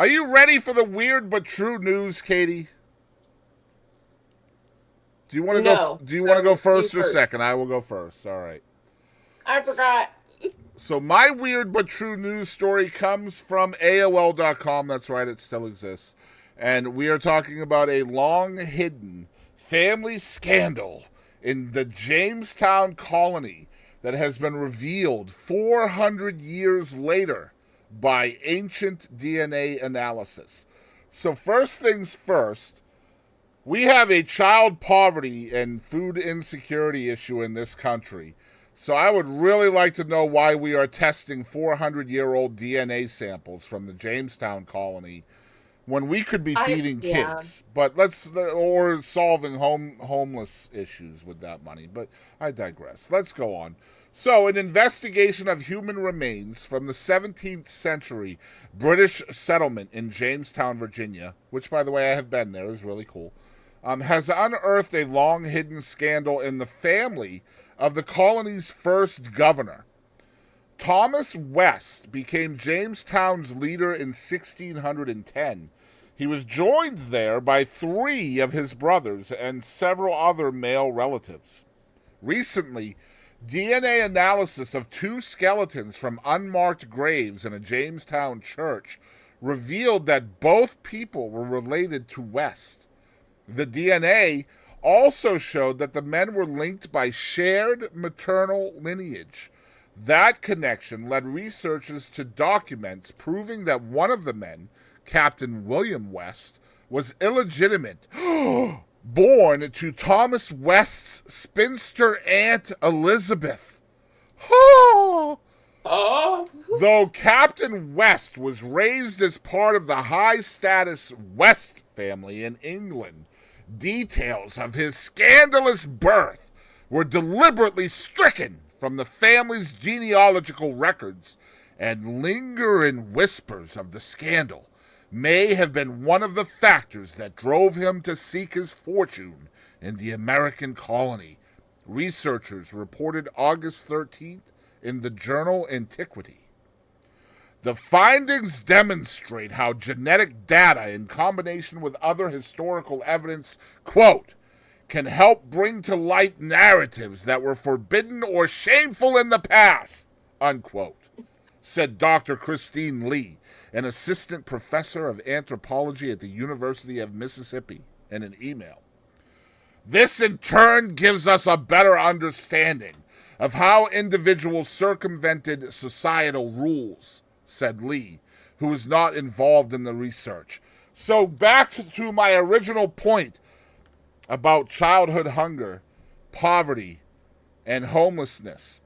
Are you ready for the weird but true news, Katie? Do you want to go? No. Do you want to go So you first or first. second? I will go first. All right. I forgot. So my weird but true news story comes from AOL.com. That's right, it still exists. And we are talking about a long hidden family scandal in the Jamestown colony that has been revealed 400 years later by ancient DNA analysis. So first things first, we have a child poverty and food insecurity issue in this country. So I would really like to know why we are testing 400-year-old DNA samples from the Jamestown colony when we could be feeding Yeah. kids. But or solving homeless issues with that money. But I digress. Let's go on. So, an investigation of human remains from the 17th century British settlement in Jamestown, Virginia, which, by the way, I have been there, is really cool, has unearthed a long hidden scandal in the family of the colony's first governor. Thomas West became Jamestown's leader in 1610. He was joined there by three of his brothers and several other male relatives. Recently, DNA analysis of two skeletons from unmarked graves in a Jamestown church revealed that both people were related to West. The DNA also showed that the men were linked by shared maternal lineage. That connection led researchers to documents proving that one of the men, Captain William West, was illegitimate, born to Thomas West's spinster aunt Elizabeth. Oh. Though Captain West was raised as part of the high status West family in England, details of his scandalous birth were deliberately stricken from the family's genealogical records, and lingering whispers of the scandal may have been one of the factors that drove him to seek his fortune in the American colony. Researchers reported August 13th in the journal Antiquity. The findings demonstrate how genetic data, in combination with other historical evidence, quote, can help bring to light narratives that were forbidden or shameful in the past, unquote, said Dr. Christine Lee, an assistant professor of anthropology at the University of Mississippi, in an email. This, in turn, gives us a better understanding of how individuals circumvented societal rules, said Lee, who was not involved in the research. So back to my original point about childhood hunger, poverty, and homelessness.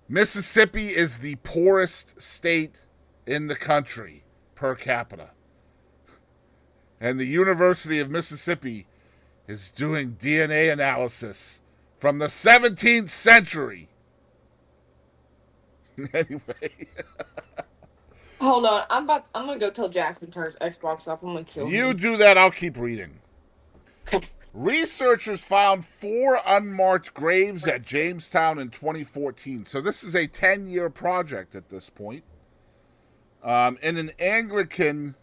Mississippi is the poorest state in the country per capita. And the University of Mississippi is doing DNA analysis from the 17th century. Anyway. Hold on. I'm gonna go tell Jackson to turn his Xbox off. I'm gonna kill You him. do that, I'll keep reading. Okay. Researchers found 4 unmarked graves at Jamestown in 2014. So this is a 10-year project at this point. In an Anglican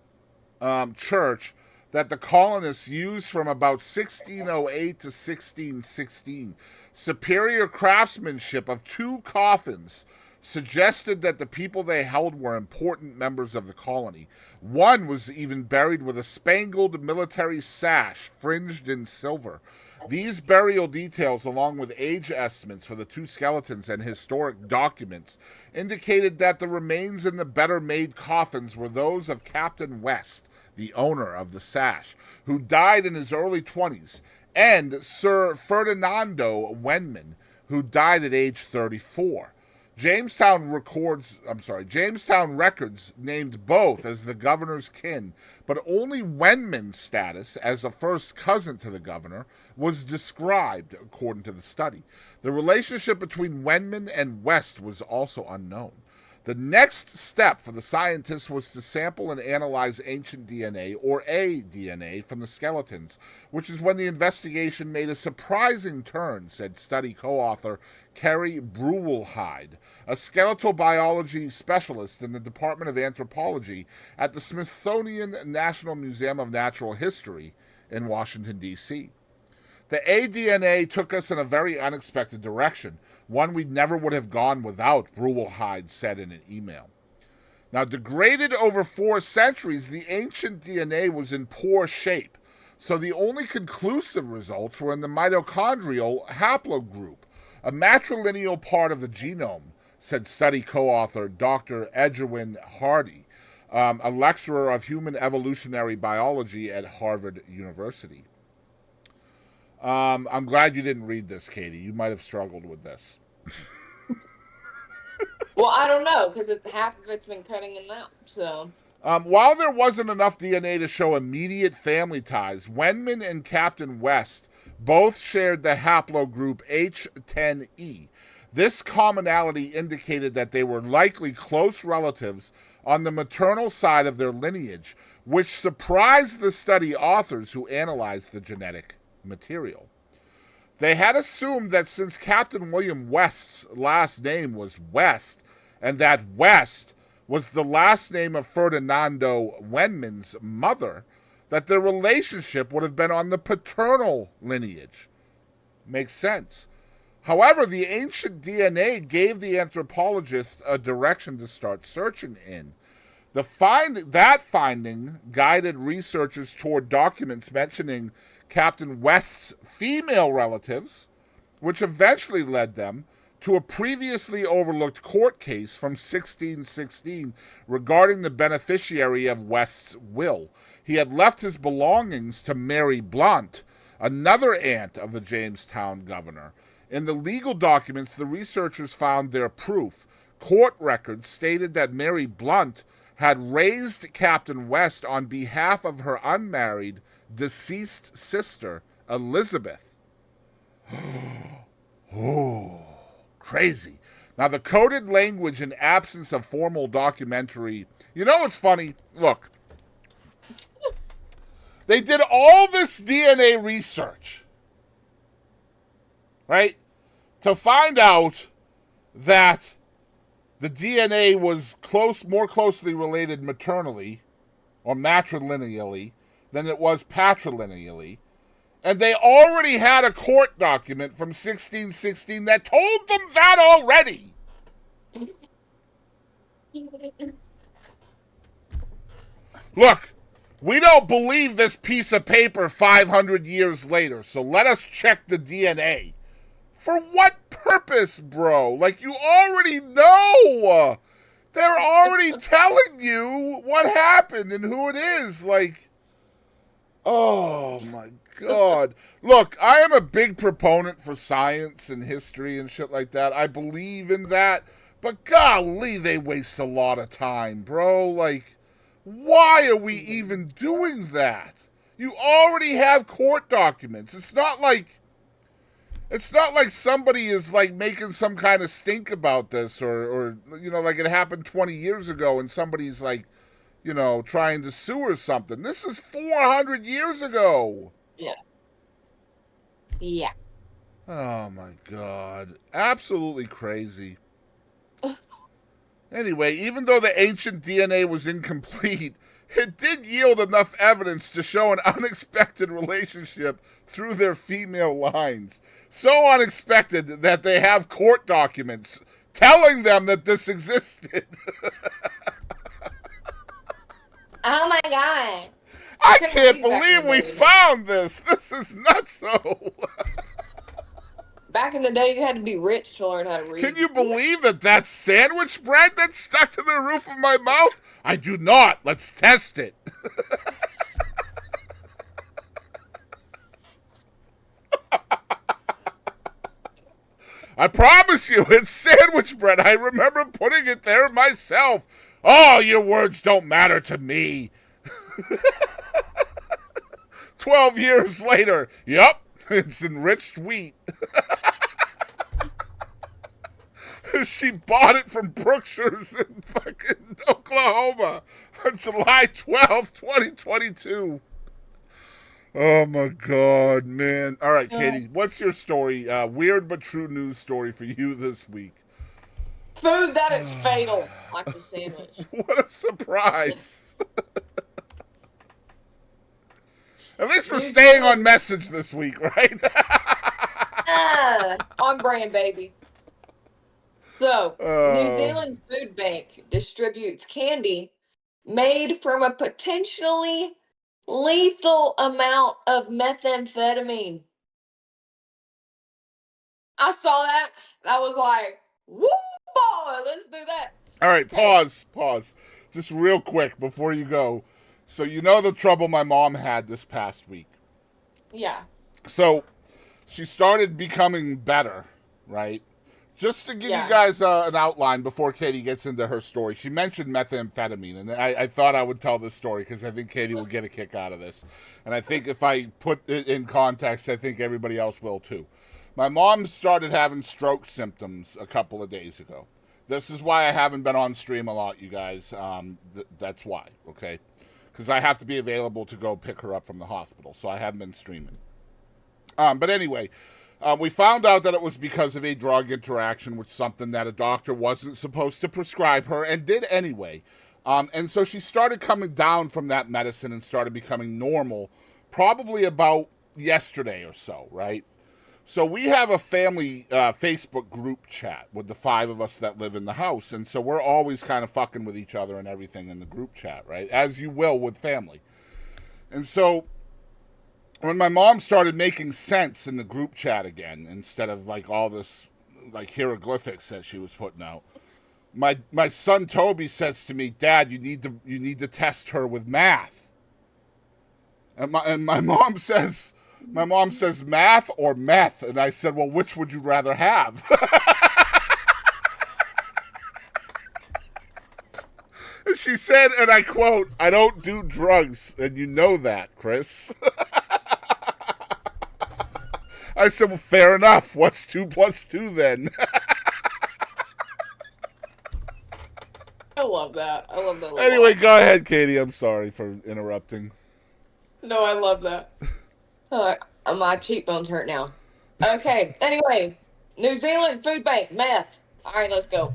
church that the colonists used from about 1608 to 1616. Superior craftsmanship of 2 coffins suggested that the people they held were important members of the colony. One was even buried with a spangled military sash fringed in silver. These burial details, along with age estimates for the 2 skeletons and historic documents, indicated that the remains in the better-made coffins were those of Captain West, the owner of the sash, who died in his early 20s, and Sir Ferdinando Wenman, who died at age 34. Jamestown records named both as the governor's kin, but only Wenman's status as a first cousin to the governor was described, according to the study. The relationship between Wenman and West was also unknown. The next step for the scientists was to sample and analyze ancient DNA, or A-DNA, from the skeletons, which is when the investigation made a surprising turn, said study co-author Kerry Brewelhide, a skeletal biology specialist in the Department of Anthropology at the Smithsonian National Museum of Natural History in Washington, D.C. The aDNA took us in a very unexpected direction, one we never would have gone without, Brewelhide said in an email. Now, degraded over 4 centuries, the ancient DNA was in poor shape, so the only conclusive results were in the mitochondrial haplogroup, a matrilineal part of the genome, said study co-author Dr. Edwin Hardy, a lecturer of human evolutionary biology at Harvard University. I'm glad you didn't read this, Katie. You might have struggled with this. Well, I don't know, because half of it's been cutting in out, so... While there wasn't enough DNA to show immediate family ties, Wenman and Captain West both shared the haplogroup H10E. This commonality indicated that they were likely close relatives on the maternal side of their lineage, which surprised the study authors who analyzed the genetic material. They had assumed that since Captain William West's last name was West, and that West was the last name of Ferdinando Wenman's mother, that their relationship would have been on the paternal lineage. Makes sense. However, the ancient DNA gave the anthropologists a direction to start searching in. That finding guided researchers toward documents mentioning Captain West's female relatives, which eventually led them to a previously overlooked court case from 1616 regarding the beneficiary of West's will. He had left his belongings to Mary Blunt, another aunt of the Jamestown governor. In the legal documents, the researchers found their proof. Court records stated that Mary Blunt had raised Captain West on behalf of her unmarried, deceased sister, Elizabeth. Oh, crazy. Now, the coded language and absence of formal documentary... You know what's funny? Look. They did all this DNA research, right, to find out that the DNA was more closely related maternally or matrilineally than it was patrilineally. And they already had a court document from 1616 that told them that already. Look, we don't believe this piece of paper 500 years later, so let us check the DNA. For what purpose, bro? Like, you already know. They're already telling you what happened and who it is. Like, oh my God. Look, I am a big proponent for science and history and shit like that. I believe in that. But golly, they waste a lot of time, bro. Like, why are we even doing that? You already have court documents. It's not like somebody is like making some kind of stink about this or you know, like it happened 20 years ago and somebody's like, you know, trying to sue or something. This is 400 years ago. Yeah. Yeah. Oh my God. Absolutely crazy. Anyway, even though the ancient DNA was incomplete, it did yield enough evidence to show an unexpected relationship through their female lines. So unexpected that they have court documents telling them that this existed. Oh my God. I can't believe we found this. This is nutso. Back in the day, you had to be rich to learn how to read. Can you believe that that's sandwich bread that's stuck to the roof of my mouth? I do not. Let's test it. I promise you, it's sandwich bread. I remember putting it there myself. Oh, your words don't matter to me. 12 years later, yep, it's enriched wheat. She bought it from Brookshire's in fucking Oklahoma on July 12th, 2022. Oh my God, man. All right, Katie, what's your story? Weird but true news story for you this week. Food that is fatal, like the sandwich. What a surprise. At least we're New staying on Zealand, message this week, right? on brand, baby. So, New uh, Zealand Food Bank distributes candy made from a potentially lethal amount of methamphetamine. I saw that. And I was like, woo, boy, let's do that. all right, Okay. pause. Just real quick before you go. So, you know the trouble my mom had this past week. Yeah. So, she started becoming better, right? Just to give you Yeah. guys an outline before Katie gets into her story, she mentioned methamphetamine, and I thought I would tell this story because I think Katie will get a kick out of this. And I think if I put it in context, I think everybody else will too. My mom started having stroke symptoms a couple of days ago. This is why I haven't been on stream a lot, you guys. That's why, okay? Because I have to be available to go pick her up from the hospital, so I haven't been streaming. But anyway, we found out that it was because of a drug interaction with something that a doctor wasn't supposed to prescribe her and did anyway. And so she started coming down from that medicine and started becoming normal probably about yesterday or so, right? So we have a family Facebook group chat with the 5 of us that live in the house. And so we're always kind of fucking with each other and everything in the group chat, right? As you will with family. And so when my mom started making sense in the group chat again, instead of like all this like hieroglyphics that she was putting out, my son Toby says to me, "Dad, you need to test her with math." And my mom says math or meth, and I said, "Well, which would you rather have?" And she said, and I quote, "I don't do drugs, and you know that, Chris." I said, "Well, fair enough. What's 2 plus 2 then?" I love that. I love that. Anyway, go ahead, Katie. I'm sorry for interrupting. No, I love that. My cheekbones hurt now. Okay. Anyway, New Zealand Food Bank meth. All right, let's go.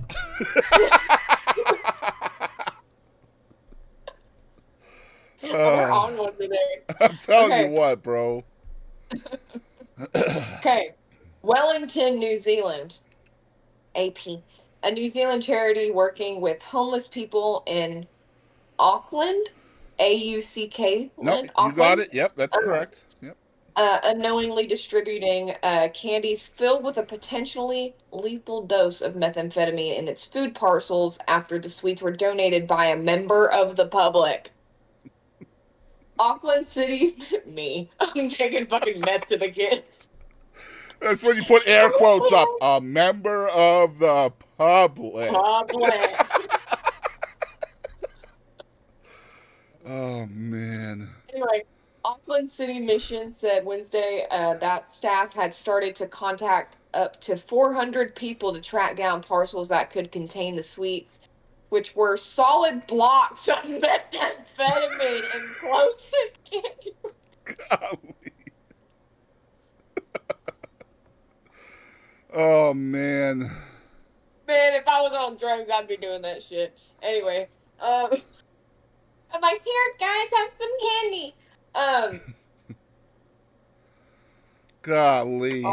We're on one today. I'm telling Okay. you what, bro. Okay. Wellington, New Zealand. AP. A New Zealand charity working with homeless people in Auckland. AUCK. Nope, you Auckland. got it. Yep, that's correct. Yep. Unknowingly distributing candies filled with a potentially lethal dose of methamphetamine in its food parcels after the sweets were donated by a member of the public. Auckland City, me. I'm taking fucking meth to the kids. That's when you put air quotes up. A member of the public. Oh, man. Anyway, Auckland City Mission said Wednesday that staff had started to contact up to 400 people to track down parcels that could contain the sweets, which were solid blocks of methamphetamine and close to candy. Golly. Oh, man. Man, if I was on drugs, I'd be doing that shit. Anyway, I'm like, here, guys, have some candy. Golly.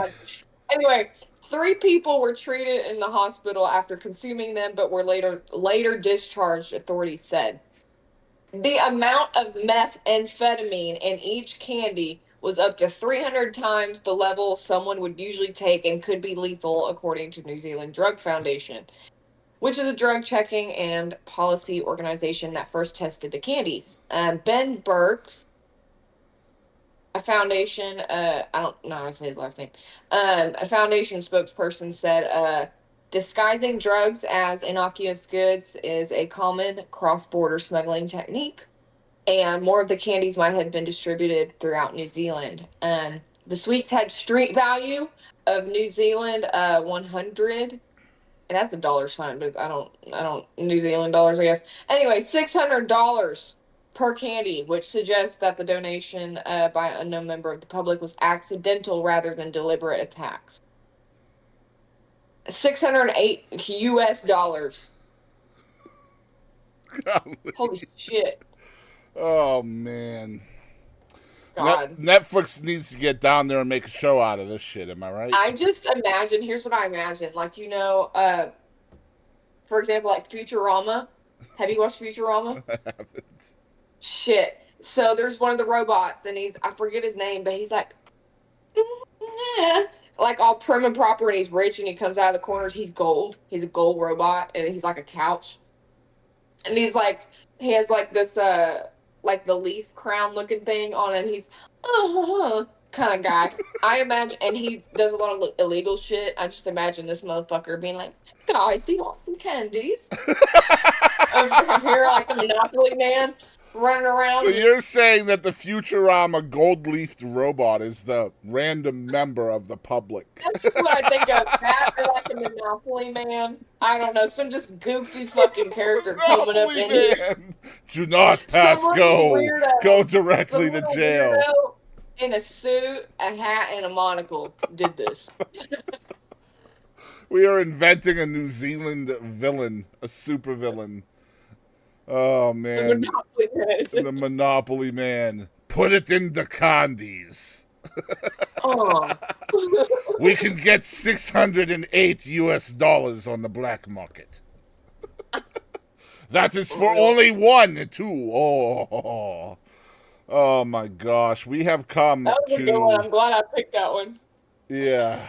Anyway, 3 people were treated in the hospital after consuming them, but were later discharged, authorities said. The amount of methamphetamine in each candy was up to 300 times the level someone would usually take and could be lethal, according to New Zealand Drug Foundation, which is a drug checking and policy organization that first tested the candies. Ben Burks, a foundation, I don't know how to say his last name, a foundation spokesperson said, disguising drugs as innocuous goods is a common cross-border smuggling technique, and more of the candies might have been distributed throughout New Zealand. The sweets had street value of New Zealand 100 It has a dollar sign, but I don't New Zealand dollars, I guess. Anyway, $600 per candy, which suggests that the donation by an unknown member of the public was accidental rather than deliberate attacks. $608. Holy shit. Oh, man. God. Netflix needs to get down there and make a show out of this shit. Am I right? I just imagine, here's what I imagine. Like, for example, like Futurama. Have you watched Futurama? I haven't. Shit. So there's one of the robots, and I forget his name, but he's like, like all prim and proper, and he's rich, and he comes out of the corners. He's gold. He's a gold robot, and he's like a couch. And he has like this, like the leaf crown looking thing on it. He's, kind of guy. I imagine, and he does a lot of illegal shit. I just imagine this motherfucker being like, guys, do you want some candies? Over here, like the Monopoly man running around. So you're saying that the Futurama gold-leafed robot is the random member of the public? That's just what I think of. That or like a Monopoly man. I don't know, some just goofy fucking character coming up in here. Do not pass go. Go directly to jail. In a suit, a hat, and a monocle did this. We are inventing a New Zealand villain, a super villain. Oh, man. The Monopoly man. Put it in the candies. Oh. We can get $608 on the black market. That is for only 1, 2. Oh my gosh. We have come that was a good one. I'm glad I picked that one. Yeah.